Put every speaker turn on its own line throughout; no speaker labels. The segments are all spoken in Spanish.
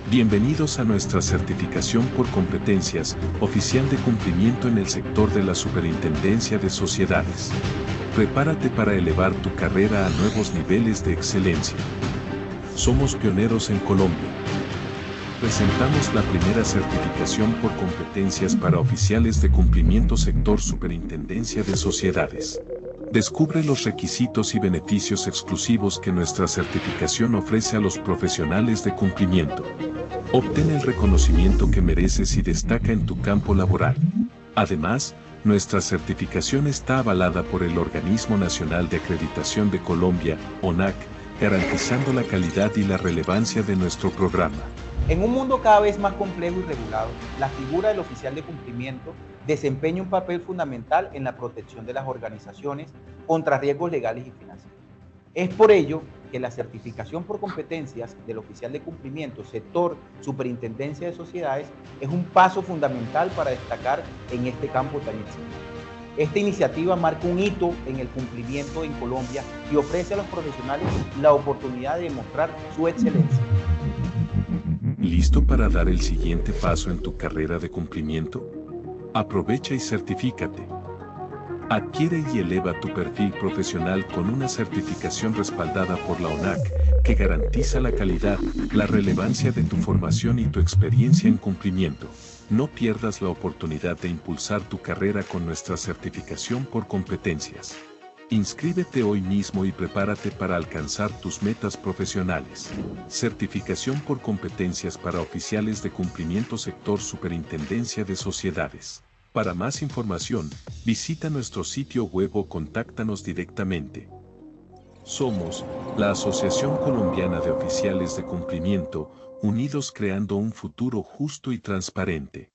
Bienvenidos a nuestra certificación por competencias, oficial de cumplimiento en el sector de la Superintendencia de Sociedades. Prepárate para elevar tu carrera a nuevos niveles de excelencia. Somos pioneros en Colombia. Presentamos la primera certificación por competencias para oficiales de cumplimiento sector Superintendencia de Sociedades. Descubre los requisitos y beneficios exclusivos que nuestra certificación ofrece a los profesionales de cumplimiento. Obtén el reconocimiento que mereces y destaca en tu campo laboral. Además, nuestra certificación está avalada por el Organismo Nacional de Acreditación de Colombia, ONAC, garantizando la calidad y la relevancia de nuestro programa.
En un mundo cada vez más complejo y regulado, la figura del oficial de cumplimiento desempeña un papel fundamental en la protección de las organizaciones contra riesgos legales y financieros. Es por ello que la certificación por competencias del oficial de cumplimiento sector Superintendencia de Sociedades es un paso fundamental para destacar en este campo tan exigente. Esta iniciativa marca un hito en el cumplimiento en Colombia y ofrece a los profesionales la oportunidad de demostrar su excelencia.
¿Listo para dar el siguiente paso en tu carrera de cumplimiento? Aprovecha y certifícate. Adquiere y eleva tu perfil profesional con una certificación respaldada por la ONAC, que garantiza la calidad, la relevancia de tu formación y tu experiencia en cumplimiento. No pierdas la oportunidad de impulsar tu carrera con nuestra certificación por competencias. Inscríbete hoy mismo y prepárate para alcanzar tus metas profesionales. Certificación por competencias para oficiales de cumplimiento sector Superintendencia de Sociedades. Para más información, visita nuestro sitio web o contáctanos directamente. Somos la Asociación Colombiana de Oficiales de Cumplimiento, unidos creando un futuro justo y transparente.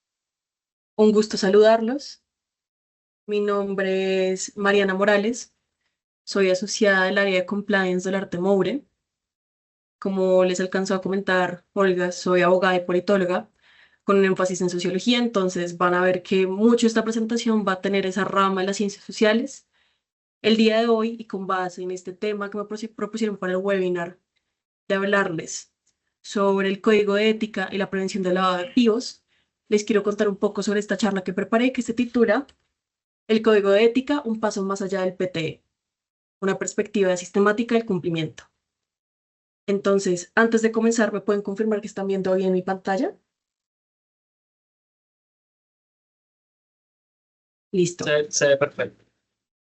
Un gusto saludarlos. Mi nombre es Mariana Morales. Soy asociada del área de compliance del Arte Moure. Como les alcanzó a comentar Olga, soy abogada y politóloga con un énfasis en sociología, entonces van a ver que mucho de esta presentación va a tener esa rama de las ciencias sociales. El día de hoy, y con base en este tema que me propusieron para el webinar, de hablarles sobre el código de ética y la prevención del lavado de activos, les quiero contar un poco sobre esta charla que preparé, que se titula El código de ética, un paso más allá del PTE, una perspectiva sistemática del cumplimiento. Entonces, antes de comenzar, ¿me pueden confirmar que están viendo bien mi pantalla? Listo.
Se ve perfecto.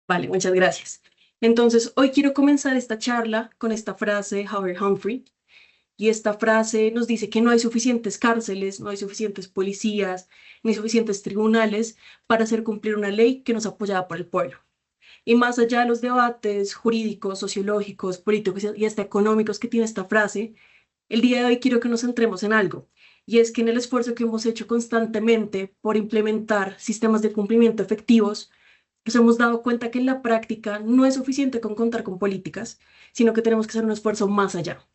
Vale, muchas gracias. Entonces, hoy quiero comenzar esta charla con esta frase de Howard Humphrey. Y esta frase nos dice que no hay suficientes cárceles, no hay suficientes policías, ni suficientes tribunales para hacer cumplir una ley que nos apoyada por el pueblo. Y más allá de los debates jurídicos, sociológicos, políticos y hasta económicos que tiene esta frase, el día de hoy quiero que nos centremos en algo, y es que en el esfuerzo que hemos hecho constantemente por implementar sistemas de cumplimiento efectivos, nos hemos dado cuenta que en la práctica no es suficiente con contar con políticas, sino que tenemos que hacer un esfuerzo más allá,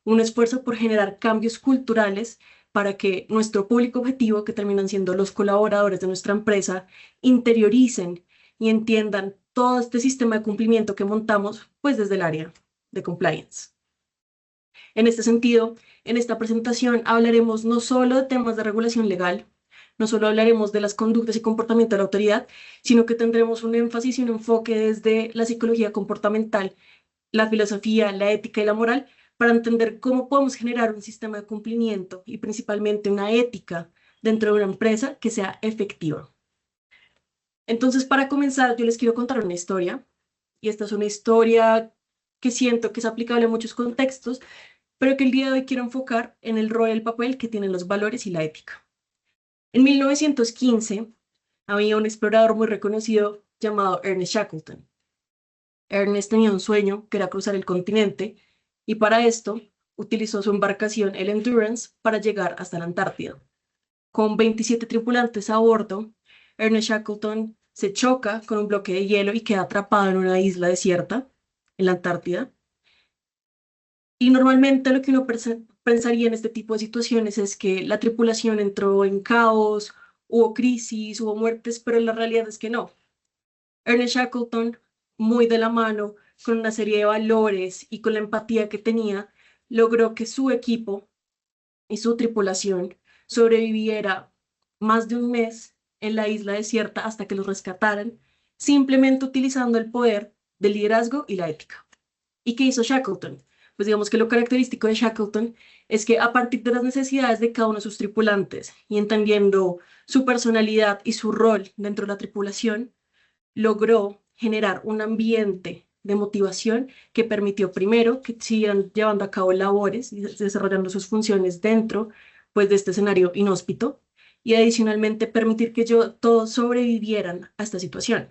un esfuerzo por generar cambios culturales para que nuestro público objetivo, que terminan siendo los colaboradores de nuestra empresa, interioricen y entiendan todo este sistema de cumplimiento que montamos, pues desde el área de compliance. En este sentido, en esta presentación hablaremos no solo de temas de regulación legal, no solo hablaremos de las conductas y comportamiento de la autoridad, sino que tendremos un énfasis y un enfoque desde la psicología comportamental, la filosofía, la ética y la moral, para entender cómo podemos generar un sistema de cumplimiento y principalmente una ética dentro de una empresa que sea efectiva. Entonces, para comenzar, yo les quiero contar una historia, y esta es una historia que siento que es aplicable a muchos contextos, pero que el día de hoy quiero enfocar en el rol y el papel que tienen los valores y la ética. En 1915 había un explorador muy reconocido llamado Ernest Shackleton. Ernest tenía un sueño que era cruzar el continente y para esto utilizó su embarcación, el Endurance, para llegar hasta la Antártida. Con 27 tripulantes a bordo, Ernest Shackleton se choca con un bloque de hielo y queda atrapado en una isla desierta, en la Antártida. Y normalmente lo que uno pensaría en este tipo de situaciones es que la tripulación entró en caos, hubo crisis, hubo muertes, pero la realidad es que no. Ernest Shackleton, muy de la mano, con una serie de valores y con la empatía que tenía, logró que su equipo y su tripulación sobreviviera más de un mes en la isla desierta hasta que los rescataran, simplemente utilizando el poder del liderazgo y la ética. ¿Y qué hizo Shackleton? Pues digamos que lo característico de Shackleton es que a partir de las necesidades de cada uno de sus tripulantes y entendiendo su personalidad y su rol dentro de la tripulación, logró generar un ambiente de motivación que permitió primero que siguieran llevando a cabo labores y desarrollando sus funciones dentro pues, de este escenario inhóspito y adicionalmente permitir que todos sobrevivieran a esta situación.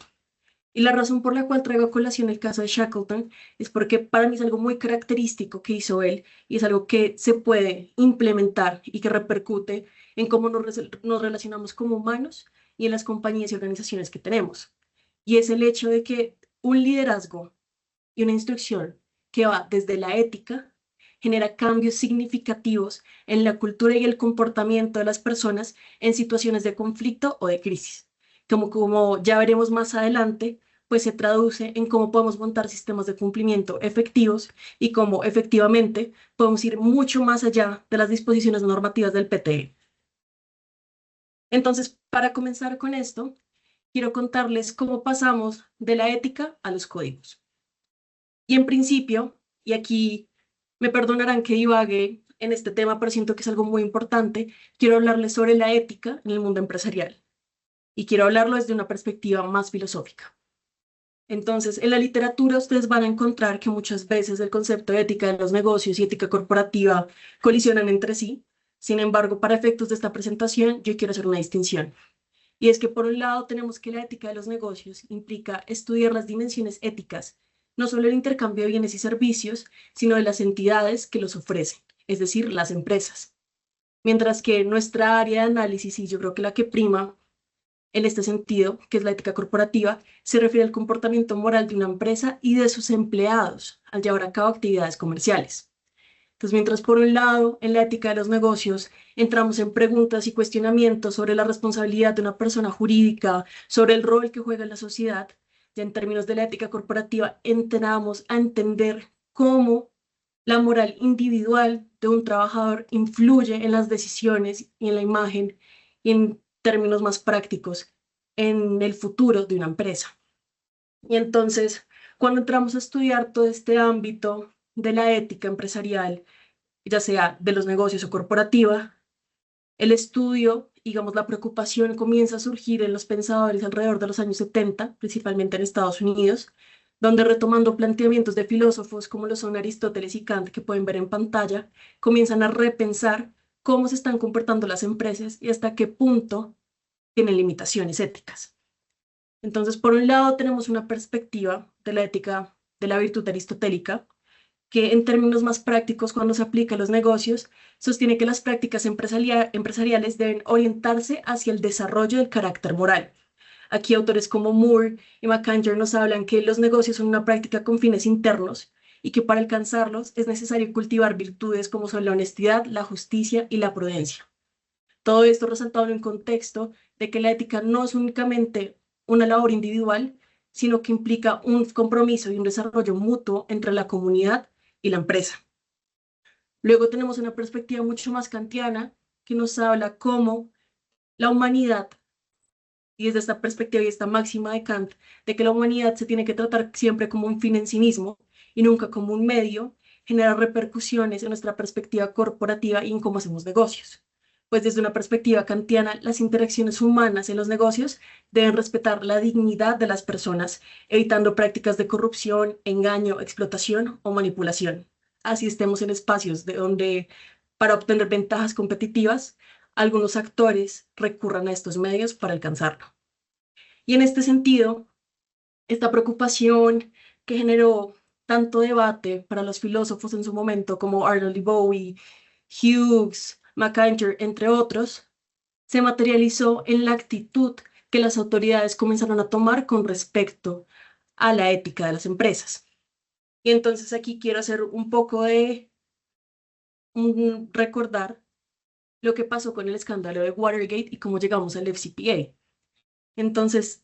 Y la razón por la cual traigo a colación el caso de Shackleton es porque para mí es algo muy característico que hizo él y es algo que se puede implementar y que repercute en cómo nos relacionamos como humanos y en las compañías y organizaciones que tenemos. Y es el hecho de que un liderazgo y una instrucción que va desde la ética genera cambios significativos en la cultura y el comportamiento de las personas en situaciones de conflicto o de crisis. Como ya veremos más adelante, pues se traduce en cómo podemos montar sistemas de cumplimiento efectivos y cómo efectivamente podemos ir mucho más allá de las disposiciones normativas del PTE. Entonces, para comenzar con esto, quiero contarles cómo pasamos de la ética a los códigos. Y en principio, y aquí me perdonarán que divague en este tema, pero siento que es algo muy importante, quiero hablarles sobre la ética en el mundo empresarial. Y quiero hablarlo desde una perspectiva más filosófica. Entonces, en la literatura ustedes van a encontrar que muchas veces el concepto de ética de los negocios y ética corporativa colisionan entre sí. Sin embargo, para efectos de esta presentación, yo quiero hacer una distinción. Y es que por un lado tenemos que la ética de los negocios implica estudiar las dimensiones éticas, no solo el intercambio de bienes y servicios, sino de las entidades que los ofrecen, es decir, las empresas. Mientras que nuestra área de análisis, y yo creo que la que prima en este sentido, que es la ética corporativa, se refiere al comportamiento moral de una empresa y de sus empleados al llevar a cabo actividades comerciales. Entonces, mientras por un lado, en la ética de los negocios, entramos en preguntas y cuestionamientos sobre la responsabilidad de una persona jurídica, sobre el rol que juega en la sociedad, ya en términos de la ética corporativa, entramos a entender cómo la moral individual de un trabajador influye en las decisiones y en la imagen y en términos más prácticos en el futuro de una empresa. Y entonces, cuando entramos a estudiar todo este ámbito de la ética empresarial, ya sea de los negocios o corporativa, el estudio, digamos, la preocupación comienza a surgir en los pensadores alrededor de los años 70, principalmente en Estados Unidos, donde retomando planteamientos de filósofos como lo son Aristóteles y Kant, que pueden ver en pantalla, comienzan a repensar cómo se están comportando las empresas y hasta qué punto tienen limitaciones éticas. Entonces, por un lado, tenemos una perspectiva de la ética de la virtud aristotélica, que en términos más prácticos, cuando se aplica a los negocios, sostiene que las prácticas empresariales deben orientarse hacia el desarrollo del carácter moral. Aquí autores como Moore y McAnger nos hablan que los negocios son una práctica con fines internos y que para alcanzarlos es necesario cultivar virtudes como son la honestidad, la justicia y la prudencia. Todo esto resaltado en un contexto de que la ética no es únicamente una labor individual, sino que implica un compromiso y un desarrollo mutuo entre la comunidad y la empresa. Luego tenemos una perspectiva mucho más kantiana que nos habla cómo la humanidad, y desde esta perspectiva y esta máxima de Kant, de que la humanidad se tiene que tratar siempre como un fin en sí mismo y nunca como un medio, genera repercusiones en nuestra perspectiva corporativa y en cómo hacemos negocios. Pues desde una perspectiva kantiana, las interacciones humanas en los negocios deben respetar la dignidad de las personas, evitando prácticas de corrupción, engaño, explotación o manipulación. Así estemos en espacios de donde, para obtener ventajas competitivas, algunos actores recurran a estos medios para alcanzarlo. Y en este sentido, esta preocupación que generó tanto debate para los filósofos en su momento como Arnold Bowie, Hughes, McIntyre, entre otros, se materializó en la actitud que las autoridades comenzaron a tomar con respecto a la ética de las empresas. Y entonces aquí quiero hacer un poco de recordar lo que pasó con el escándalo de Watergate y cómo llegamos al FCPA. Entonces,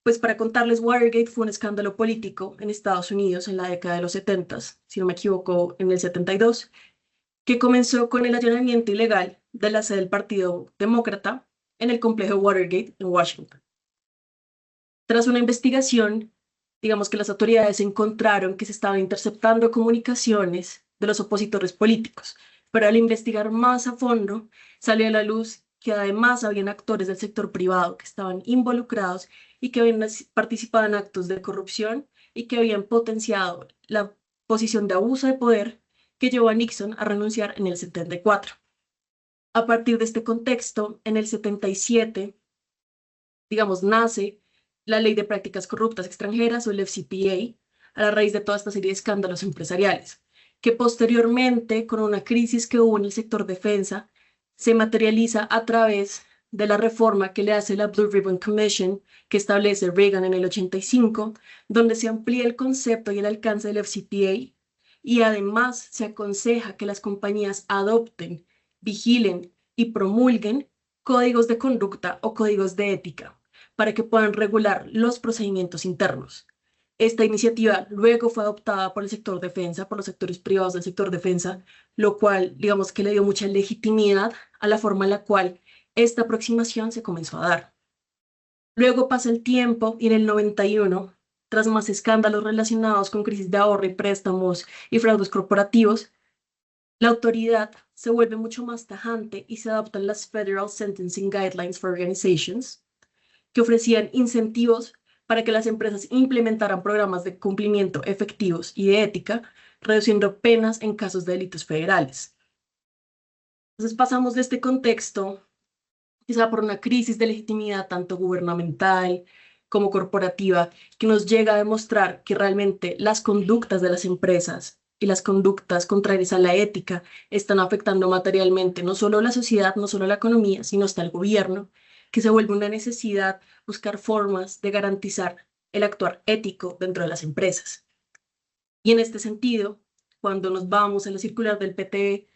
pues para contarles, Watergate fue un escándalo político en Estados Unidos en la década de los 70, si no me equivoco, en el 72, que comenzó con el allanamiento ilegal de la sede del Partido Demócrata en el complejo Watergate en Washington. Tras una investigación, digamos que las autoridades encontraron que se estaban interceptando comunicaciones de los opositores políticos, pero al investigar más a fondo, salió a la luz que además habían actores del sector privado que estaban involucrados y que habían participado en actos de corrupción y que habían potenciado la posición de abuso de poder que llevó a Nixon a renunciar en el 74. A partir de este contexto, en el 77, digamos, nace la Ley de Prácticas Corruptas Extranjeras o el FCPA, a la raíz de toda esta serie de escándalos empresariales, que posteriormente, con una crisis que hubo en el sector defensa, se materializa a través de la reforma que le hace la Blue Ribbon Commission, que establece Reagan en el 85, donde se amplía el concepto y el alcance del FCPA y además se aconseja que las compañías adopten, vigilen y promulguen códigos de conducta o códigos de ética para que puedan regular los procedimientos internos. Esta iniciativa luego fue adoptada por el sector defensa, por los sectores privados del sector defensa, lo cual, digamos que le dio mucha legitimidad a la forma en la cual esta aproximación se comenzó a dar. Luego pasa el tiempo y en el 91, tras más escándalos relacionados con crisis de ahorro y préstamos y fraudes corporativos, la autoridad se vuelve mucho más tajante y se adoptan las Federal Sentencing Guidelines for Organizations, que ofrecían incentivos para que las empresas implementaran programas de cumplimiento efectivos y de ética, reduciendo penas en casos de delitos federales. Entonces pasamos de este contexto, quizá por una crisis de legitimidad tanto gubernamental como corporativa, que nos llega a demostrar que realmente las conductas de las empresas y las conductas contrarias a la ética están afectando materialmente no solo a la sociedad, no solo a la economía, sino hasta el gobierno, que se vuelve una necesidad buscar formas de garantizar el actuar ético dentro de las empresas. Y en este sentido, cuando nos vamos a la circular del PT,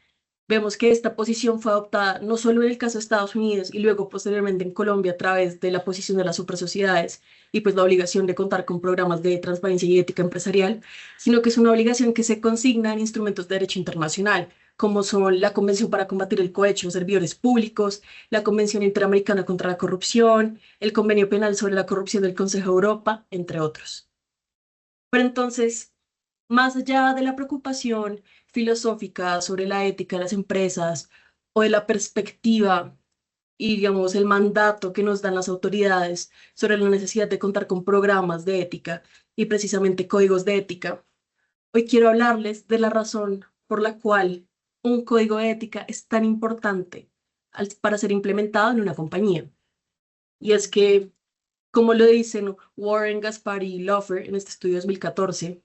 vemos que esta posición fue adoptada no solo en el caso de Estados Unidos y luego posteriormente en Colombia a través de la posición de las supersociedades y pues la obligación de contar con programas de transparencia y ética empresarial, sino que es una obligación que se consigna en instrumentos de derecho internacional, como son la Convención para combatir el cohecho de servidores públicos, la Convención Interamericana contra la Corrupción, el Convenio Penal sobre la Corrupción del Consejo de Europa, entre otros. Pero entonces, más allá de la preocupación filosófica sobre la ética de las empresas o de la perspectiva y, digamos, el mandato que nos dan las autoridades sobre la necesidad de contar con programas de ética y precisamente códigos de ética, hoy quiero hablarles de la razón por la cual un código de ética es tan importante para ser implementado en una compañía. Y es que, como lo dicen Warren, Gaspari y Loeffler en este estudio 2014,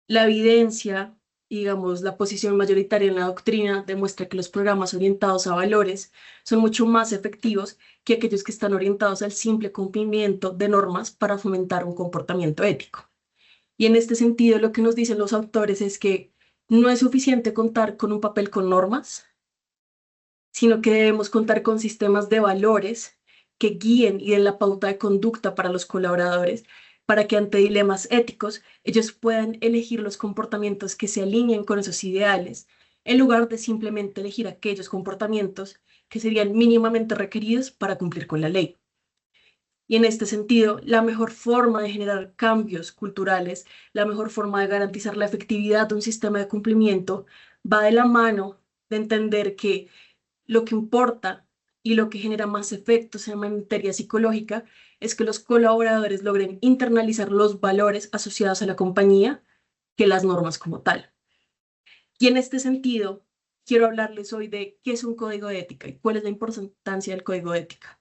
la evidencia, digamos, la posición mayoritaria en la doctrina demuestra que los programas orientados a valores son mucho más efectivos que aquellos que están orientados al simple cumplimiento de normas para fomentar un comportamiento ético. Y en este sentido, lo que nos dicen los autores es que no es suficiente contar con un papel con normas, sino que debemos contar con sistemas de valores que guíen y den la pauta de conducta para los colaboradores, para que ante dilemas éticos ellos puedan elegir los comportamientos que se alineen con esos ideales, en lugar de simplemente elegir aquellos comportamientos que serían mínimamente requeridos para cumplir con la ley. Y en este sentido, la mejor forma de generar cambios culturales, la mejor forma de garantizar la efectividad de un sistema de cumplimiento, va de la mano de entender que lo que importa y lo que genera más efectos en materia psicológica es que los colaboradores logren internalizar los valores asociados a la compañía que las normas como tal. Y en este sentido, quiero hablarles hoy de qué es un código de ética y cuál es la importancia del código de ética.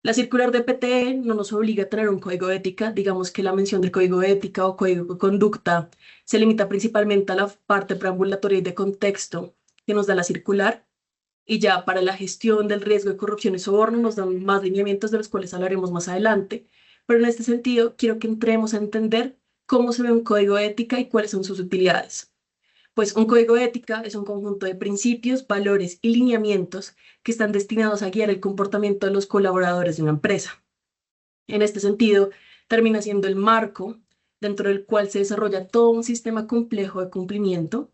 La circular de PTE no nos obliga a tener un código de ética, digamos que la mención del código de ética o código de conducta se limita principalmente a la parte preambulatoria y de contexto que nos da la circular, y ya para la gestión del riesgo de corrupción y soborno nos dan más lineamientos de los cuales hablaremos más adelante, pero en este sentido quiero que entremos a entender cómo se ve un código de ética y cuáles son sus utilidades. Pues un código de ética es un conjunto de principios, valores y lineamientos que están destinados a guiar el comportamiento de los colaboradores de una empresa. En este sentido, termina siendo el marco dentro del cual se desarrolla todo un sistema complejo de cumplimiento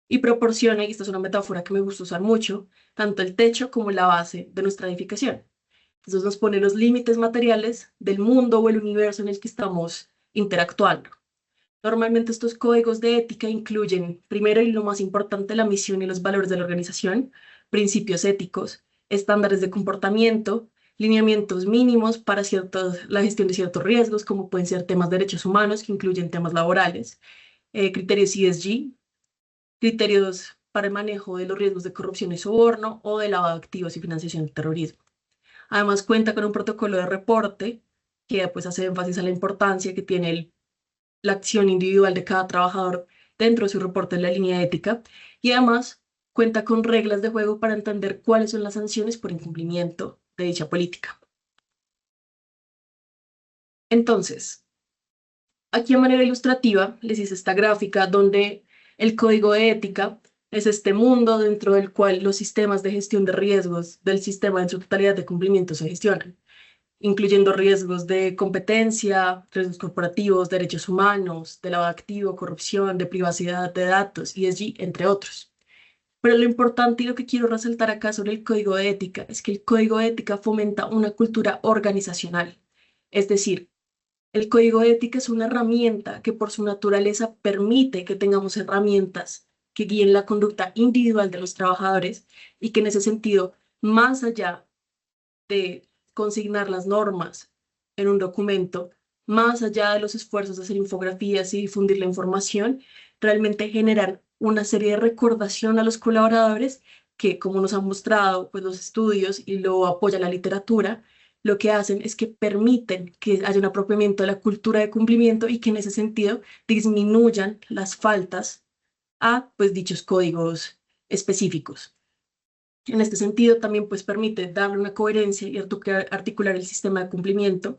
y proporciona, y esta es una metáfora que me gusta usar mucho, tanto el techo como la base de nuestra edificación. Entonces nos pone los límites materiales del mundo o el universo en el que estamos interactuando. Normalmente estos códigos de ética incluyen, primero y lo más importante, la misión y los valores de la organización, principios éticos, estándares de comportamiento, lineamientos mínimos para la gestión de ciertos riesgos, como pueden ser temas de derechos humanos, que incluyen temas laborales, criterios ESG, criterios para el manejo de los riesgos de corrupción y soborno o de lavado de activos y financiación del terrorismo. Además, cuenta con un protocolo de reporte que pues, hace énfasis a la importancia que tiene la acción individual de cada trabajador dentro de su reporte en la línea ética y además cuenta con reglas de juego para entender cuáles son las sanciones por incumplimiento de dicha política. Entonces, aquí de manera ilustrativa les hice esta gráfica donde el código de ética es este mundo dentro del cual los sistemas de gestión de riesgos del sistema en su totalidad de cumplimiento se gestionan, incluyendo riesgos de competencia, riesgos corporativos, derechos humanos, de lavado de activo, corrupción, de privacidad de datos, ESG, entre otros. Pero lo importante y lo que quiero resaltar acá sobre el código de ética es que el código de ética fomenta una cultura organizacional. Es decir, el código de ética es una herramienta que por su naturaleza permite que tengamos herramientas que guíen la conducta individual de los trabajadores y que en ese sentido, más allá de consignar las normas en un documento, más allá de los esfuerzos de hacer infografías y difundir la información, realmente generar una serie de recordación a los colaboradores que, como nos han mostrado pues, los estudios y lo apoya la literatura, lo que hacen es que permiten que haya un apropiamiento de la cultura de cumplimiento y que en ese sentido disminuyan las faltas a pues, dichos códigos específicos. En este sentido, también pues, permite darle una coherencia y articular el sistema de cumplimiento,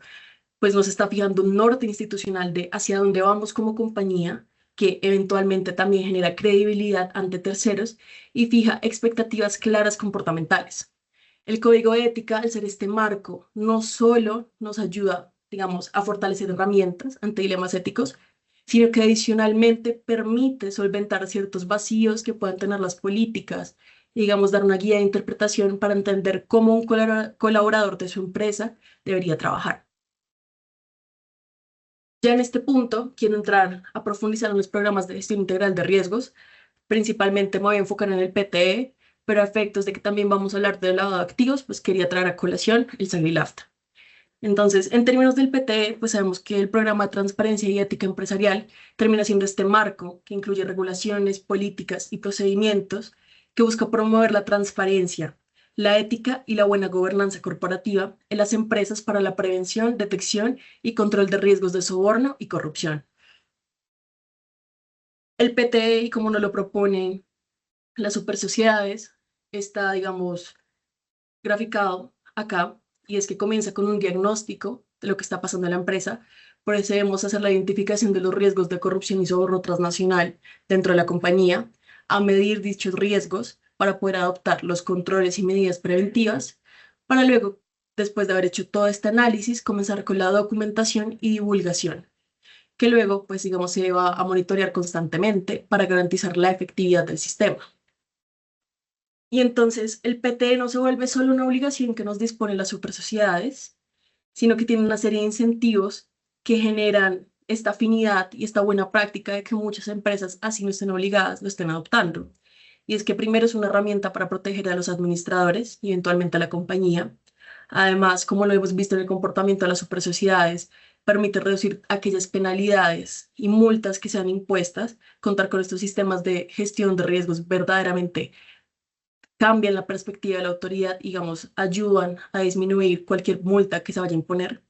pues nos está fijando un norte institucional de hacia dónde vamos como compañía, que eventualmente también genera credibilidad ante terceros y fija expectativas claras comportamentales. El código de ética, al ser este marco, no solo nos ayuda, digamos, a fortalecer herramientas ante dilemas éticos, sino que adicionalmente permite solventar ciertos vacíos que puedan tener las políticas, digamos, dar una guía de interpretación para entender cómo un colaborador de su empresa debería trabajar. Ya en este punto, quiero entrar a profundizar en los programas de gestión integral de riesgos. Principalmente me voy a enfocar en el PTE, pero a efectos de que también vamos a hablar del lavado de activos, pues quería traer a colación el SAGRI-LAFTA. Entonces, en términos del PTE, pues sabemos que el programa de transparencia y ética empresarial termina siendo este marco que incluye regulaciones, políticas y procedimientos que busca promover la transparencia, la ética y la buena gobernanza corporativa en las empresas para la prevención, detección y control de riesgos de soborno y corrupción. El PTE, y como nos lo proponen las supersociedades, está, digamos, graficado acá, y es que comienza con un diagnóstico de lo que está pasando en la empresa. Por eso debemos hacer la identificación de los riesgos de corrupción y soborno transnacional dentro de la compañía, a medir dichos riesgos para poder adoptar los controles y medidas preventivas, para luego, después de haber hecho todo este análisis, comenzar con la documentación y divulgación, que luego, pues digamos, se va a monitorear constantemente para garantizar la efectividad del sistema. Y entonces el PTE no se vuelve solo una obligación que nos disponen las supersociedades, sino que tiene una serie de incentivos que generan esta afinidad y esta buena práctica de que muchas empresas, así no estén obligadas, lo estén adoptando. Y es que primero es una herramienta para proteger a los administradores y eventualmente a la compañía. Además, como lo hemos visto en el comportamiento de las supersociedades, permite reducir aquellas penalidades y multas que sean impuestas, contar con estos sistemas de gestión de riesgos verdaderamente cambian la perspectiva de la autoridad, digamos, ayudan a disminuir cualquier multa que se vaya a imponer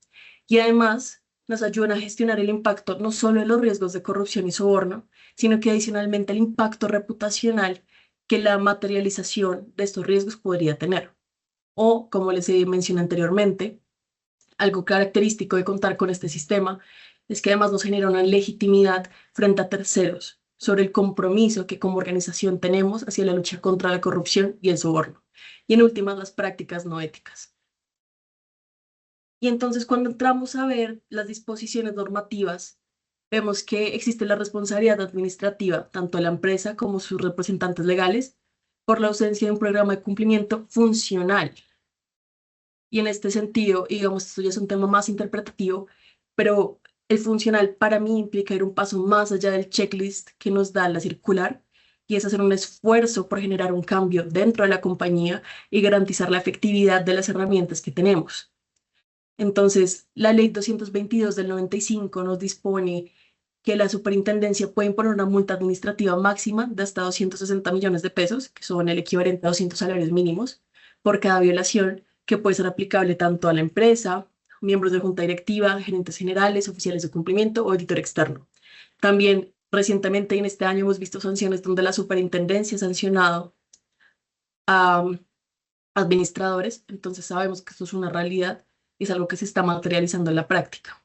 y además nos ayudan a gestionar el impacto no solo de los riesgos de corrupción y soborno, sino que adicionalmente el impacto reputacional que la materialización de estos riesgos podría tener. O, como les mencioné anteriormente, algo característico de contar con este sistema es que además nos genera una legitimidad frente a terceros sobre el compromiso que como organización tenemos hacia la lucha contra la corrupción y el soborno, y en últimas las prácticas no éticas. Y entonces cuando entramos a ver las disposiciones normativas, vemos que existe la responsabilidad administrativa, tanto de la empresa como sus representantes legales, por la ausencia de un programa de cumplimiento funcional. Y en este sentido, digamos, esto ya es un tema más interpretativo, pero el funcional para mí implica ir un paso más allá del checklist que nos da la circular, y es hacer un esfuerzo por generar un cambio dentro de la compañía y garantizar la efectividad de las herramientas que tenemos. Entonces, la Ley 222 del 95 nos dispone que la superintendencia puede imponer una multa administrativa máxima de hasta 260 millones de pesos, que son el equivalente a 200 salarios mínimos, por cada violación, que puede ser aplicable tanto a la empresa, miembros de junta directiva, gerentes generales, oficiales de cumplimiento o auditor externo. También recientemente en este año hemos visto sanciones donde la superintendencia ha sancionado a administradores, entonces sabemos que esto es una realidad y es algo que se está materializando en la práctica.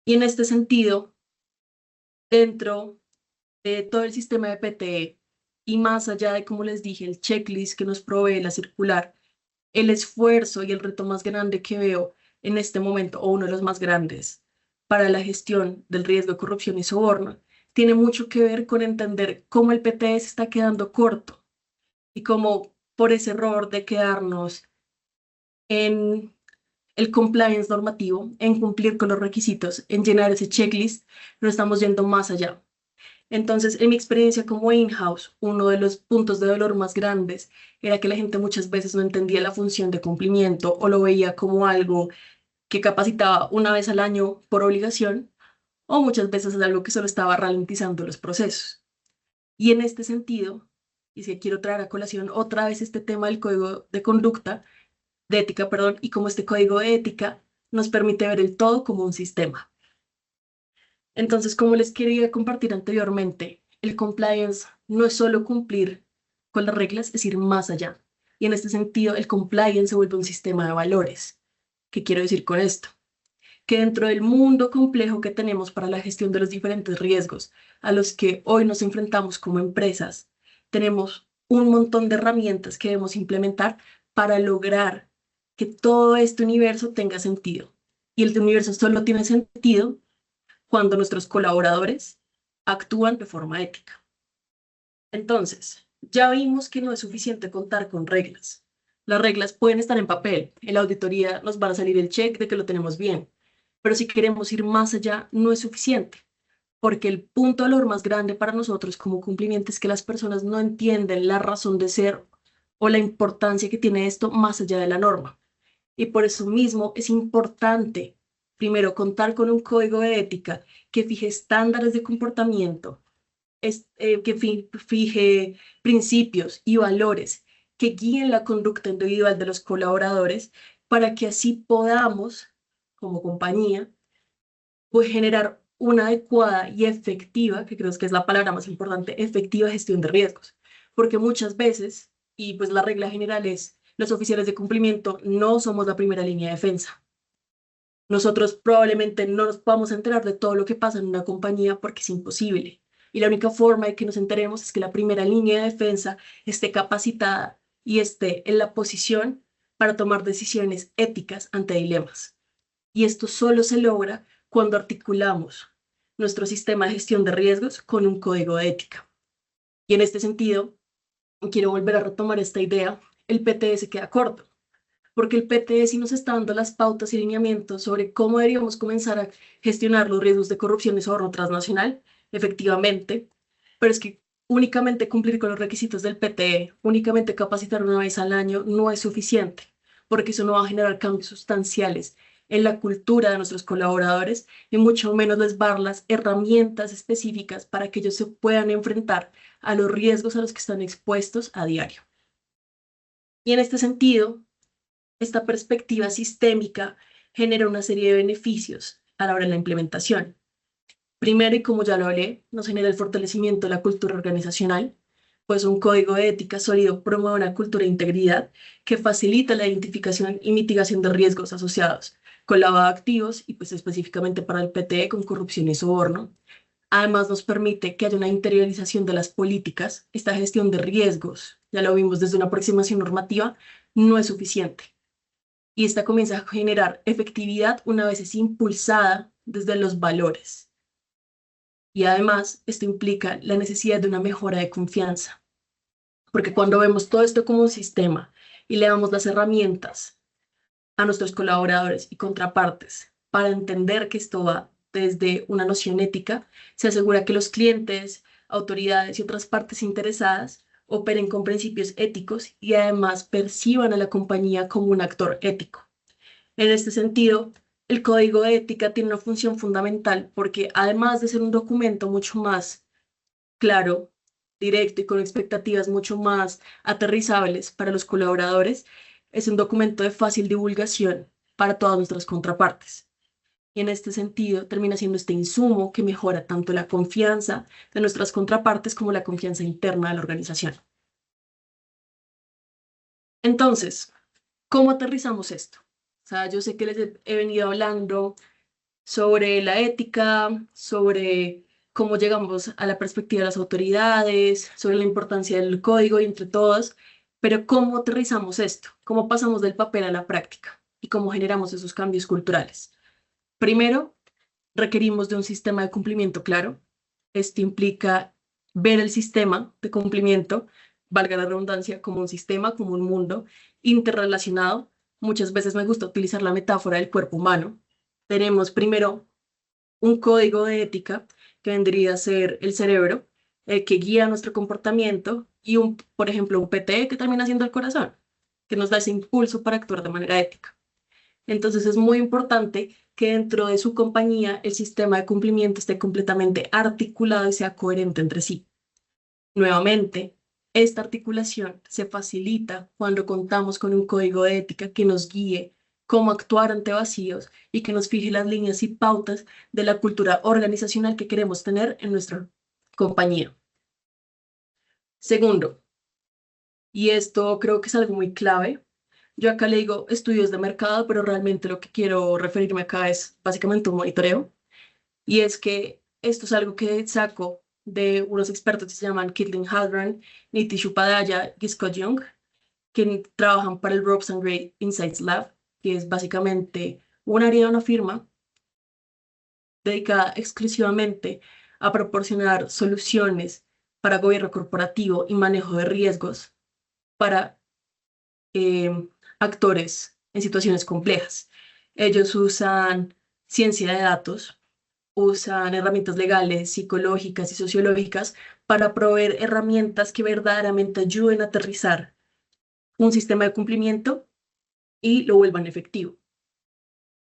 Y en este sentido, dentro de todo el sistema de PTE y más allá de, como les dije, el checklist que nos provee la circular, el esfuerzo y el reto más grande que veo en este momento, o uno de los más grandes, para la gestión del riesgo de corrupción y soborno, tiene mucho que ver con entender cómo el PTE se está quedando corto y cómo por ese error de quedarnos en el compliance normativo, en cumplir con los requisitos, en llenar ese checklist, no estamos yendo más allá. Entonces, en mi experiencia como in-house, uno de los puntos de dolor más grandes era que la gente muchas veces no entendía la función de cumplimiento o lo veía como algo que capacitaba una vez al año por obligación o muchas veces es algo que solo estaba ralentizando los procesos. Y en este sentido, y si quiero traer a colación otra vez este tema del código de conducta, de ética, perdón, y cómo este código de ética nos permite ver el todo como un sistema. Entonces, como les quería compartir anteriormente, el compliance no es solo cumplir con las reglas, es ir más allá. Y en este sentido, el compliance se vuelve un sistema de valores. ¿Qué quiero decir con esto? Que dentro del mundo complejo que tenemos para la gestión de los diferentes riesgos a los que hoy nos enfrentamos como empresas, tenemos un montón de herramientas que debemos implementar para lograr que todo este universo tenga sentido. Y el universo solo tiene sentido cuando nuestros colaboradores actúan de forma ética. Entonces, ya vimos que no es suficiente contar con reglas. Las reglas pueden estar en papel. En la auditoría nos va a salir el check de que lo tenemos bien. Pero si queremos ir más allá, no es suficiente. Porque el punto de valor más grande para nosotros como cumplimiento es que las personas no entienden la razón de ser o la importancia que tiene esto más allá de la norma. Y por eso mismo es importante, primero, contar con un código de ética que fije estándares de comportamiento, que fije principios y valores que guíen la conducta individual de los colaboradores para que así podamos, como compañía, pues generar una adecuada y efectiva, que creo que es la palabra más importante, efectiva gestión de riesgos. Porque muchas veces, y pues la regla general es, los oficiales de cumplimiento no somos la primera línea de defensa. Nosotros probablemente no nos podamos enterar de todo lo que pasa en una compañía porque es imposible. Y la única forma de que nos enteremos es que la primera línea de defensa esté capacitada y esté en la posición para tomar decisiones éticas ante dilemas. Y esto solo se logra cuando articulamos nuestro sistema de gestión de riesgos con un código de ética. Y en este sentido, quiero volver a retomar esta idea, el PTE se queda corto, porque el PTE sí nos está dando las pautas y lineamientos sobre cómo deberíamos comenzar a gestionar los riesgos de corrupción y soborno transnacional, efectivamente, pero es que únicamente cumplir con los requisitos del PTE, únicamente capacitar una vez al año no es suficiente, porque eso no va a generar cambios sustanciales en la cultura de nuestros colaboradores y mucho menos les va a dar las herramientas específicas para que ellos se puedan enfrentar a los riesgos a los que están expuestos a diario. Y en este sentido, esta perspectiva sistémica genera una serie de beneficios a la hora de la implementación. Primero, y como ya lo hablé, nos genera el fortalecimiento de la cultura organizacional, pues un código de ética sólido promueve una cultura de integridad que facilita la identificación y mitigación de riesgos asociados con lavado de activos y pues específicamente para el PTE con corrupción y soborno. Además, nos permite que haya una interiorización de las políticas. Esta gestión de riesgos, ya lo vimos desde una aproximación normativa, no es suficiente. Y esta comienza a generar efectividad una vez es impulsada desde los valores. Y además, esto implica la necesidad de una mejora de confianza, porque cuando vemos todo esto como un sistema y le damos las herramientas a nuestros colaboradores y contrapartes para entender que esto va desde una noción ética, se asegura que los clientes, autoridades y otras partes interesadas operen con principios éticos y además perciban a la compañía como un actor ético. En este sentido, el código de ética tiene una función fundamental porque además de ser un documento mucho más claro, directo y con expectativas mucho más aterrizables para los colaboradores, es un documento de fácil divulgación para todas nuestras contrapartes. Y en este sentido, termina siendo este insumo que mejora tanto la confianza de nuestras contrapartes como la confianza interna de la organización. Entonces, ¿cómo aterrizamos esto? O sea, yo sé que les he venido hablando sobre la ética, sobre cómo llegamos a la perspectiva de las autoridades, sobre la importancia del código y entre todos, pero ¿cómo aterrizamos esto? ¿Cómo pasamos del papel a la práctica? ¿Y cómo generamos esos cambios culturales? Primero, requerimos de un sistema de cumplimiento claro. Esto implica ver el sistema de cumplimiento, valga la redundancia, como un sistema, como un mundo interrelacionado. Muchas veces me gusta utilizar la metáfora del cuerpo humano. Tenemos primero un código de ética que vendría a ser el cerebro, que guía nuestro comportamiento, y por ejemplo, un PT que termina siendo el corazón, que nos da ese impulso para actuar de manera ética. Entonces es muy importante que dentro de su compañía el sistema de cumplimiento esté completamente articulado y sea coherente entre sí. Nuevamente, esta articulación se facilita cuando contamos con un código de ética que nos guíe cómo actuar ante vacíos y que nos fije las líneas y pautas de la cultura organizacional que queremos tener en nuestra compañía. Segundo, y esto creo que es algo muy clave, yo acá le digo estudios de mercado, pero realmente lo que quiero referirme acá es básicamente un monitoreo, y es que esto es algo que saco de unos expertos que se llaman Caitlin Halbrand, Nitish Upadhyaya y Scott Young, que trabajan para el Ropes and Gray Insights Lab, que es básicamente un área de una firma dedicada exclusivamente a proporcionar soluciones para gobierno corporativo y manejo de riesgos para actores en situaciones complejas. Ellos usan ciencia de datos, usan herramientas legales, psicológicas y sociológicas para proveer herramientas que verdaderamente ayuden a aterrizar un sistema de cumplimiento y lo vuelvan efectivo.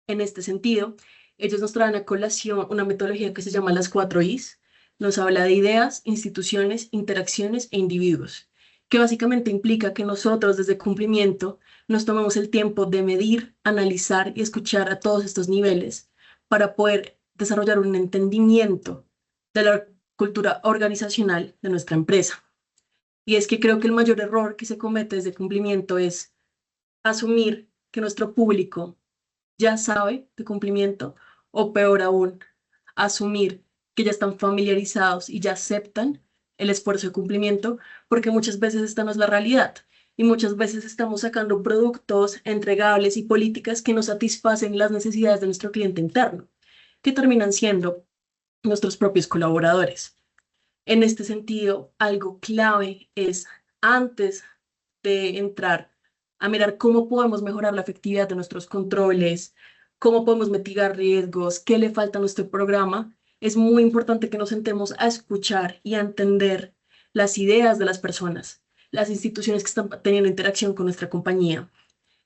En este sentido, ellos nos traen a colación una metodología que se llama las 4 Is. Nos habla de ideas, instituciones, interacciones e individuos, que básicamente implica que nosotros desde cumplimiento nos tomemos el tiempo de medir, analizar y escuchar a todos estos niveles para poder desarrollar un entendimiento de la cultura organizacional de nuestra empresa. Y es que creo que el mayor error que se comete desde cumplimiento es asumir que nuestro público ya sabe de cumplimiento, o peor aún, asumir que ya están familiarizados y ya aceptan el esfuerzo de cumplimiento, porque muchas veces esta no es la realidad. Y muchas veces estamos sacando productos entregables y políticas que no satisfacen las necesidades de nuestro cliente interno, que terminan siendo nuestros propios colaboradores. En este sentido, algo clave es, antes de entrar a mirar cómo podemos mejorar la efectividad de nuestros controles, cómo podemos mitigar riesgos, qué le falta a nuestro programa, es muy importante que nos sentemos a escuchar y a entender las ideas de las personas, las instituciones que están teniendo interacción con nuestra compañía,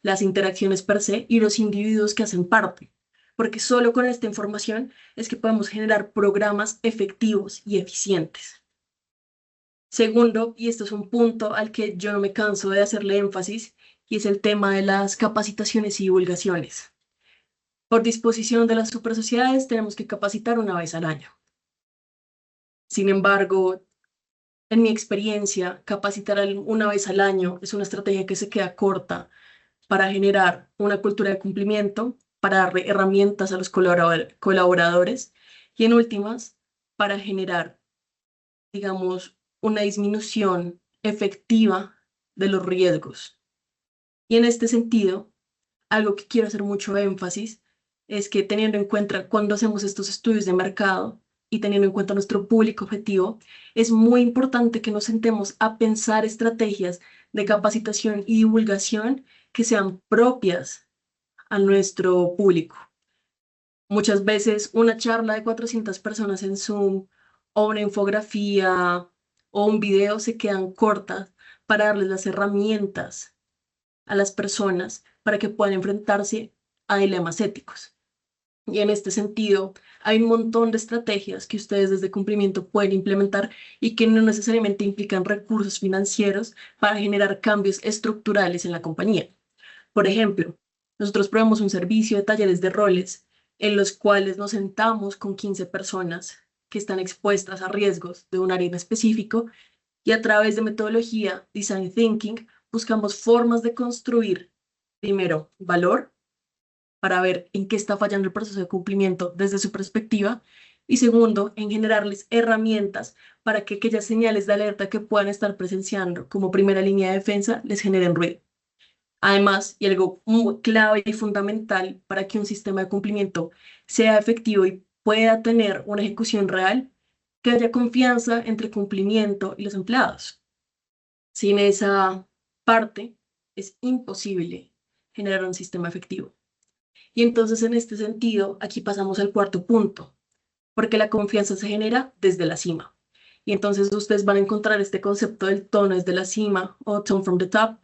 las interacciones per se y los individuos que hacen parte, porque solo con esta información es que podemos generar programas efectivos y eficientes. Segundo, y esto es un punto al que yo no me canso de hacerle énfasis, y es el tema de las capacitaciones y divulgaciones. Por disposición de las supersociedades tenemos que capacitar una vez al año. Sin embargo, en mi experiencia, capacitar una vez al año es una estrategia que se queda corta para generar una cultura de cumplimiento, para dar herramientas a los colaboradores y en últimas, para generar, digamos, una disminución efectiva de los riesgos. Y en este sentido, algo que quiero hacer mucho énfasis es que teniendo en cuenta cuando hacemos estos estudios de mercado, y teniendo en cuenta nuestro público objetivo, es muy importante que nos sentemos a pensar estrategias de capacitación y divulgación que sean propias a nuestro público. Muchas veces una charla de 400 personas en Zoom o una infografía o un video se quedan cortas para darles las herramientas a las personas para que puedan enfrentarse a dilemas éticos. Y en este sentido, hay un montón de estrategias que ustedes desde cumplimiento pueden implementar y que no necesariamente implican recursos financieros para generar cambios estructurales en la compañía. Por ejemplo, nosotros probamos un servicio de talleres de roles en los cuales nos sentamos con 15 personas que están expuestas a riesgos de un área en específico y a través de metodología Design Thinking buscamos formas de construir, primero, valor para ver en qué está fallando el proceso de cumplimiento desde su perspectiva y segundo, en generarles herramientas para que aquellas señales de alerta que puedan estar presenciando como primera línea de defensa les generen ruido. Además, y algo muy clave y fundamental para que un sistema de cumplimiento sea efectivo y pueda tener una ejecución real, que haya confianza entre cumplimiento y los empleados. Sin esa parte, es imposible generar un sistema efectivo. Y entonces, en este sentido, aquí pasamos al cuarto punto, porque la confianza se genera desde la cima. Y entonces ustedes van a encontrar este concepto del tono desde la cima o tone from the top,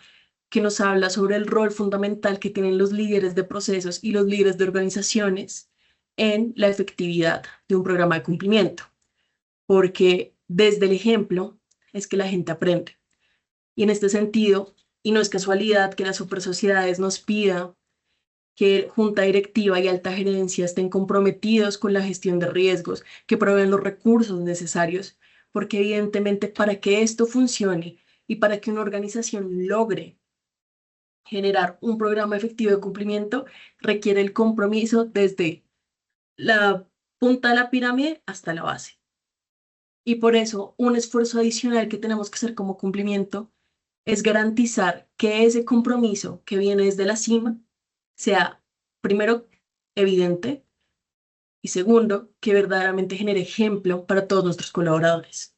que nos habla sobre el rol fundamental que tienen los líderes de procesos y los líderes de organizaciones en la efectividad de un programa de cumplimiento. Porque desde el ejemplo es que la gente aprende. Y en este sentido, y no es casualidad que las supersociedades nos pidan que junta directiva y alta gerencia estén comprometidos con la gestión de riesgos, que proveen los recursos necesarios, porque evidentemente para que esto funcione y para que una organización logre generar un programa efectivo de cumplimiento, requiere el compromiso desde la punta de la pirámide hasta la base. Y por eso un esfuerzo adicional que tenemos que hacer como cumplimiento es garantizar que ese compromiso que viene desde la cima sea, primero, evidente y segundo, que verdaderamente genere ejemplo para todos nuestros colaboradores.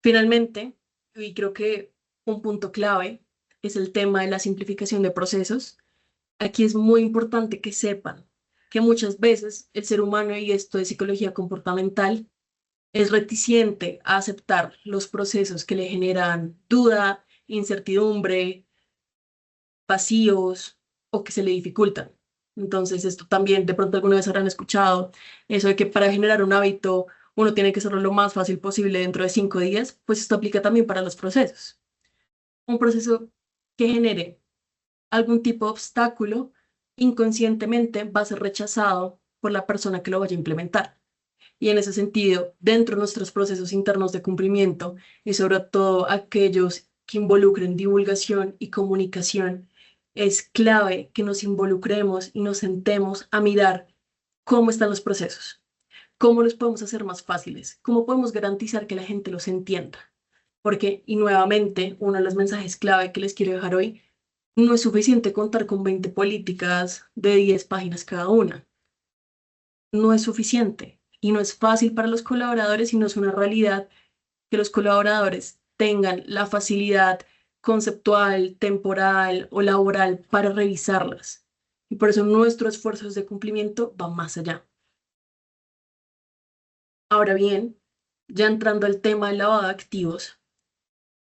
Finalmente, y creo que un punto clave es el tema de la simplificación de procesos. Aquí es muy importante que sepan que muchas veces el ser humano, y esto de psicología comportamental, es reticente a aceptar los procesos que le generan duda, incertidumbre, vacíos o que se le dificultan. Entonces, esto también de pronto alguna vez habrán escuchado, eso de que para generar un hábito uno tiene que hacerlo lo más fácil posible dentro de 5 días, pues esto aplica también para los procesos. Un proceso que genere algún tipo de obstáculo inconscientemente va a ser rechazado por la persona que lo vaya a implementar. Y en ese sentido, dentro de nuestros procesos internos de cumplimiento y sobre todo aquellos que involucren divulgación y comunicación, es clave que nos involucremos y nos sentemos a mirar cómo están los procesos, cómo los podemos hacer más fáciles, cómo podemos garantizar que la gente los entienda. Porque, y nuevamente, uno de los mensajes clave que les quiero dejar hoy, no es suficiente contar con 20 políticas de 10 páginas cada una. No es suficiente y no es fácil para los colaboradores y no es una realidad que los colaboradores tengan la facilidad conceptual, temporal o laboral para revisarlas. Y por eso nuestro esfuerzo de cumplimiento va más allá. Ahora bien, ya entrando al tema del lavado de activos,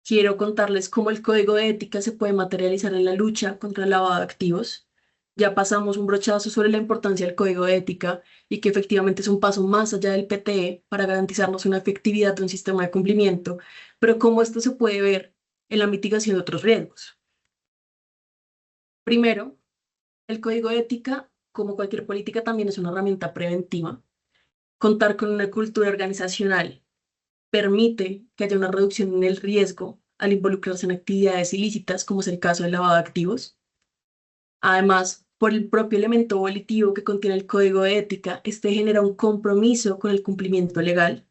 quiero contarles cómo el código de ética se puede materializar en la lucha contra el lavado de activos. Ya pasamos un brochazo sobre la importancia del código de ética y que efectivamente es un paso más allá del PTE para garantizarnos una efectividad de un sistema de cumplimiento, pero cómo esto se puede ver en la mitigación de otros riesgos. Primero, el código de ética, como cualquier política, también es una herramienta preventiva. Contar con una cultura organizacional permite que haya una reducción en el riesgo al involucrarse en actividades ilícitas, como es el caso del lavado de activos. Además, por el propio elemento volitivo que contiene el código de ética, este genera un compromiso con el cumplimiento legal.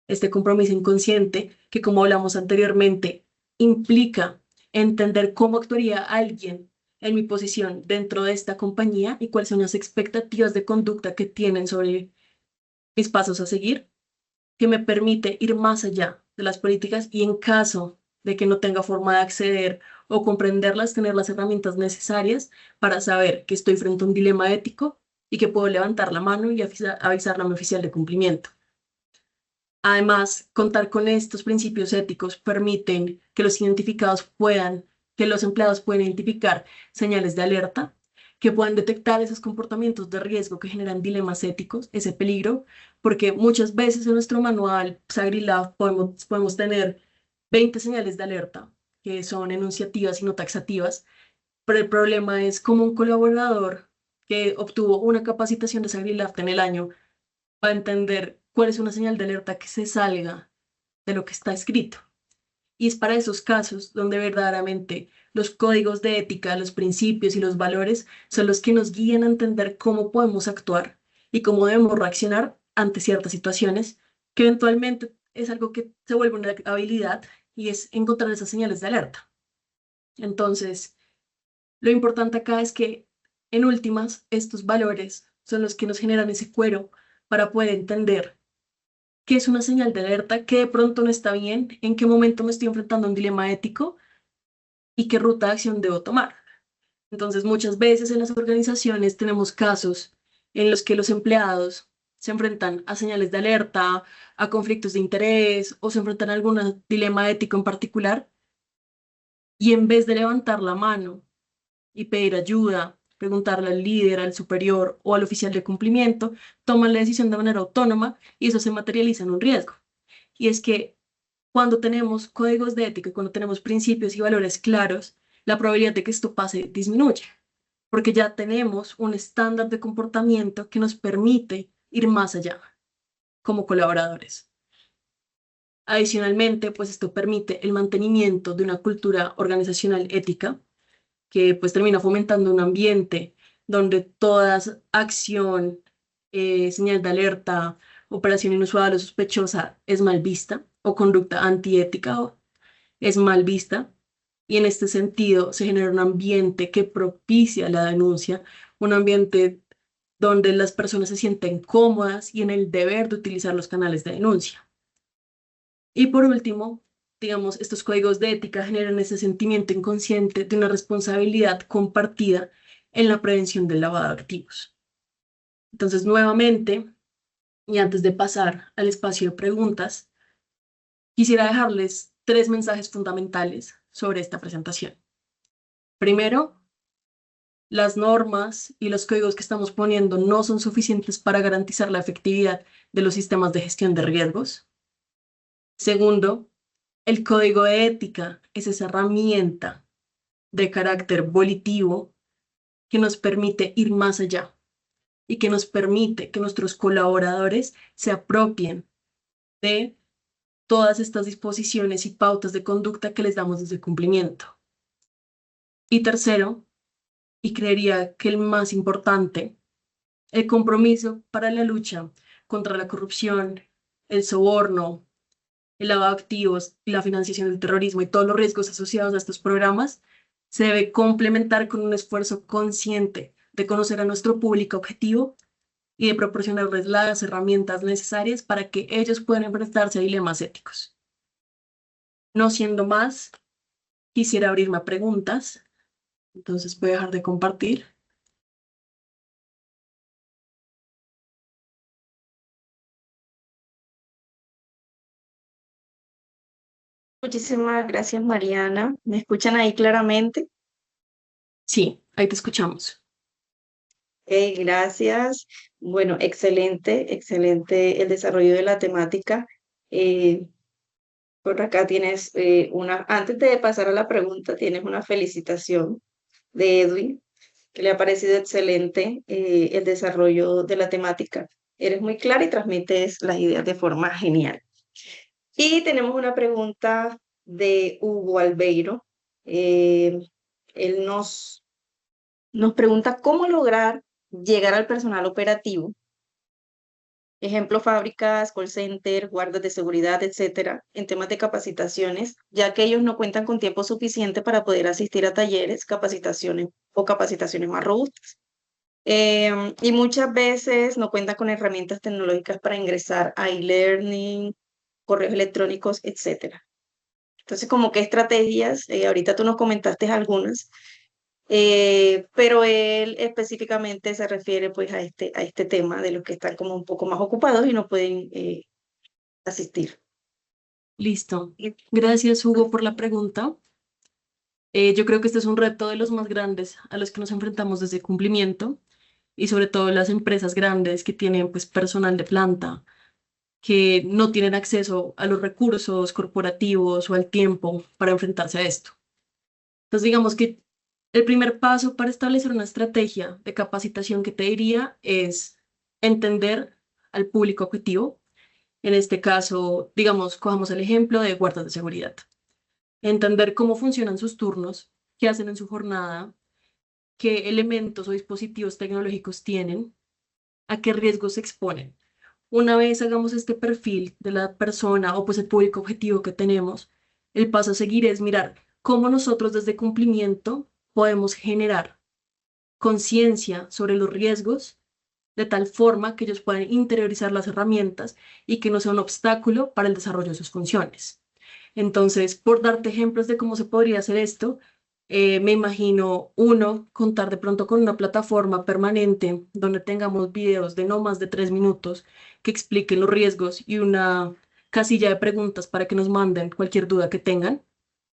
Este compromiso inconsciente, que como hablamos anteriormente, implica entender cómo actuaría alguien en mi posición dentro de esta compañía y cuáles son las expectativas de conducta que tienen sobre mis pasos a seguir, que me permite ir más allá de las políticas y en caso de que no tenga forma de acceder o comprenderlas, tener las herramientas necesarias para saber que estoy frente a un dilema ético y que puedo levantar la mano y avisarle a mi oficial de cumplimiento. Además, contar con estos principios éticos permiten que que los empleados puedan identificar señales de alerta, que puedan detectar esos comportamientos de riesgo que generan dilemas éticos, ese peligro, porque muchas veces en nuestro manual SagriLab podemos tener 20 señales de alerta, que son enunciativas y no taxativas, pero el problema es cómo un colaborador que obtuvo una capacitación de SagriLab en el año va a entender cuál es una señal de alerta que se salga de lo que está escrito. Y es para esos casos donde verdaderamente los códigos de ética, los principios y los valores son los que nos guían a entender cómo podemos actuar y cómo debemos reaccionar ante ciertas situaciones, que eventualmente es algo que se vuelve una habilidad y es encontrar esas señales de alerta. Entonces, lo importante acá es que, en últimas, estos valores son los que nos generan ese cuero para poder entender qué es una señal de alerta, qué de pronto no está bien, en qué momento me estoy enfrentando a un dilema ético y qué ruta de acción debo tomar. Entonces, muchas veces en las organizaciones tenemos casos en los que los empleados se enfrentan a señales de alerta, a conflictos de interés o se enfrentan a algún dilema ético en particular y en vez de levantar la mano y pedir ayuda, preguntarle al líder, al superior o al oficial de cumplimiento, toman la decisión de manera autónoma y eso se materializa en un riesgo. Y es que cuando tenemos códigos de ética, cuando tenemos principios y valores claros, la probabilidad de que esto pase disminuye, porque ya tenemos un estándar de comportamiento que nos permite ir más allá como colaboradores. Adicionalmente, pues esto permite el mantenimiento de una cultura organizacional ética que pues termina fomentando un ambiente donde toda acción, señal de alerta, operación inusual o sospechosa es mal vista o conducta antiética es mal vista. Y en este sentido se genera un ambiente que propicia la denuncia, un ambiente donde las personas se sienten cómodas y en el deber de utilizar los canales de denuncia. Y por último, digamos, estos códigos de ética generan ese sentimiento inconsciente de una responsabilidad compartida en la prevención del lavado de activos. Entonces, nuevamente, y antes de pasar al espacio de preguntas, quisiera dejarles 3 mensajes fundamentales sobre esta presentación. Primero, las normas y los códigos que estamos poniendo no son suficientes para garantizar la efectividad de los sistemas de gestión de riesgos. Segundo, el código de ética es esa herramienta de carácter volitivo que nos permite ir más allá y que nos permite que nuestros colaboradores se apropien de todas estas disposiciones y pautas de conducta que les damos desde el cumplimiento. Y tercero, y creería que el más importante, el compromiso para la lucha contra la corrupción, el soborno, el lavado de activos y la financiación del terrorismo y todos los riesgos asociados a estos programas se debe complementar con un esfuerzo consciente de conocer a nuestro público objetivo y de proporcionarles las herramientas necesarias para que ellos puedan enfrentarse a dilemas éticos. No siendo más, quisiera abrirme a preguntas, entonces voy a dejar de compartir.
Muchísimas gracias, Mariana. ¿Me escuchan ahí claramente?
Sí, ahí te escuchamos.
Gracias. Bueno, excelente, excelente el desarrollo de la temática. Eh, por acá tienes antes de pasar a la pregunta, tienes una felicitación de Edwin, que le ha parecido excelente el desarrollo de la temática. Eres muy clara y transmites las ideas de forma genial. Y tenemos una pregunta de Hugo Albeiro. Él nos pregunta cómo lograr llegar al personal operativo, ejemplo, fábricas, call center, guardas de seguridad, etcétera, en temas de capacitaciones, ya que ellos no cuentan con tiempo suficiente para poder asistir a talleres, capacitaciones o capacitaciones más robustas. Y muchas veces no cuentan con herramientas tecnológicas para ingresar a e-learning, correos electrónicos, etcétera. Entonces, como qué estrategias, ahorita tú nos comentaste algunas, pero él específicamente se refiere pues a este tema de los que están como un poco más ocupados y no pueden asistir.
Listo. Gracias, Hugo, por la pregunta. Yo creo que este es un reto de los más grandes a los que nos enfrentamos desde cumplimiento y sobre todo las empresas grandes que tienen pues personal de planta, que no tienen acceso a los recursos corporativos o al tiempo para enfrentarse a esto. Entonces, digamos que el primer paso para establecer una estrategia de capacitación que te diría es entender al público objetivo. En este caso, digamos, cojamos el ejemplo de guardas de seguridad. Entender cómo funcionan sus turnos, qué hacen en su jornada, qué elementos o dispositivos tecnológicos tienen, a qué riesgos se exponen. Una vez hagamos este perfil de la persona o pues el público objetivo que tenemos, el paso a seguir es mirar cómo nosotros desde cumplimiento podemos generar conciencia sobre los riesgos de tal forma que ellos puedan interiorizar las herramientas y que no sea un obstáculo para el desarrollo de sus funciones. Entonces, por darte ejemplos de cómo se podría hacer esto, me imagino uno, contar de pronto con una plataforma permanente donde tengamos videos de no más de 3 minutos que expliquen los riesgos y una casilla de preguntas para que nos manden cualquier duda que tengan,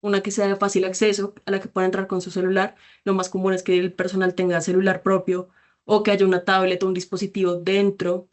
una que sea de fácil acceso, a la que puedan entrar con su celular. Lo más común es que el personal tenga celular propio o que haya una tablet o un dispositivo dentro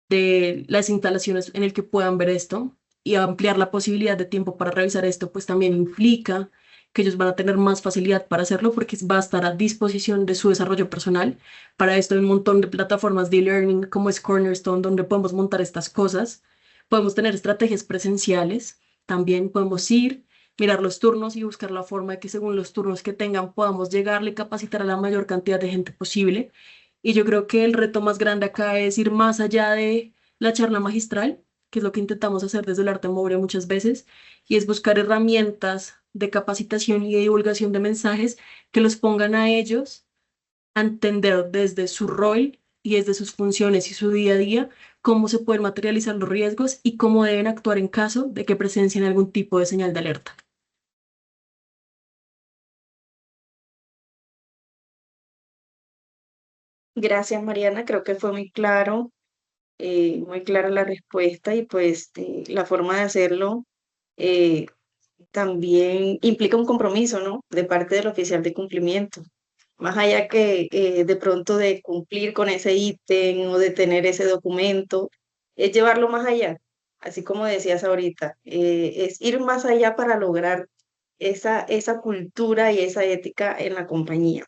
de las instalaciones en el que puedan ver esto, y ampliar la posibilidad de tiempo para revisar esto, pues también implica que ellos van a tener más facilidad para hacerlo porque va a estar a disposición de su desarrollo personal. Para esto hay un montón de plataformas de e-learning como es Cornerstone, donde podemos montar estas cosas. Podemos tener estrategias presenciales, también podemos ir, mirar los turnos y buscar la forma de que según los turnos que tengan podamos llegarle y capacitar a la mayor cantidad de gente posible. Y yo creo que el reto más grande acá es ir más allá de la charla magistral, que es lo que intentamos hacer desde el arte mobre muchas veces, y es buscar herramientas de capacitación y de divulgación de mensajes que los pongan a ellos a entender desde su rol y desde sus funciones y su día a día cómo se pueden materializar los riesgos y cómo deben actuar en caso de que presencien algún tipo de señal de alerta.
Gracias, Mariana. Creo que fue muy clara la respuesta y pues la forma de hacerlo eh, también implica un compromiso, ¿no? De parte del oficial de cumplimiento. Más allá que de pronto de cumplir con ese ítem o de tener ese documento, es llevarlo más allá, así como decías ahorita, es ir más allá para lograr esa cultura y esa ética en la compañía.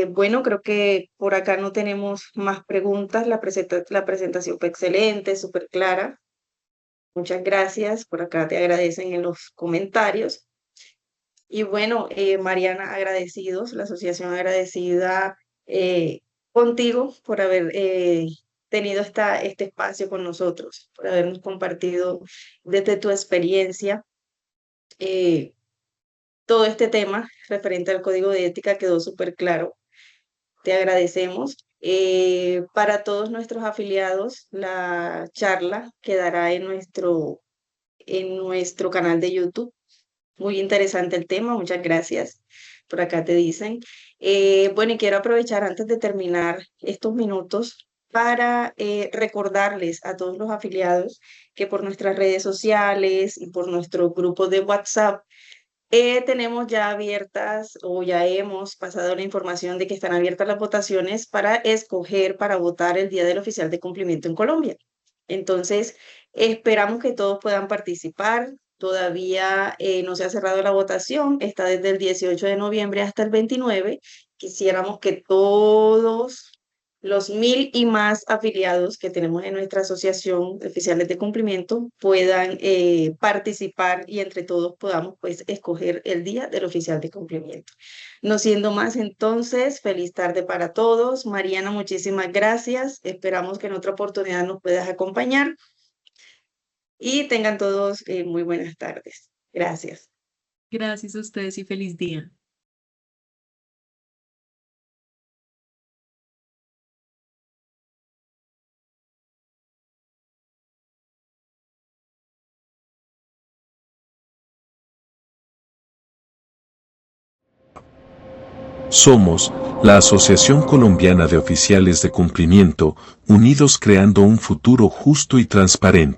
Bueno, creo que por acá no tenemos más preguntas. La presentación fue excelente, súper clara. Muchas gracias. Por acá te agradecen en los comentarios. Y bueno, Mariana, agradecidos, la asociación agradecida contigo por haber tenido este espacio con nosotros, por habernos compartido desde tu experiencia eh, todo este tema referente al código de ética quedó súper claro. Te agradecemos. Para todos nuestros afiliados, la charla quedará en nuestro canal de YouTube. Muy interesante el tema, muchas gracias. Por acá te dicen. Bueno, y quiero aprovechar antes de terminar estos minutos para recordarles a todos los afiliados que por nuestras redes sociales y por nuestro grupo de WhatsApp tenemos ya abiertas o ya hemos pasado la información de que están abiertas las votaciones para escoger, para votar el Día del Oficial de Cumplimiento en Colombia. Entonces, esperamos que todos puedan participar. Todavía no se ha cerrado la votación, está desde el 18 de noviembre hasta el 29. Quisiéramos que todos los 1000 y más afiliados que tenemos en nuestra asociación de oficiales de cumplimiento puedan participar y entre todos podamos pues escoger el día del oficial de cumplimiento. No siendo más entonces, feliz tarde para todos. Mariana, muchísimas gracias. Esperamos que en otra oportunidad nos puedas acompañar y tengan todos muy buenas tardes. Gracias.
Gracias a ustedes y feliz día.
Somos la Asociación Colombiana de Oficiales de Cumplimiento, unidos creando un futuro justo y transparente.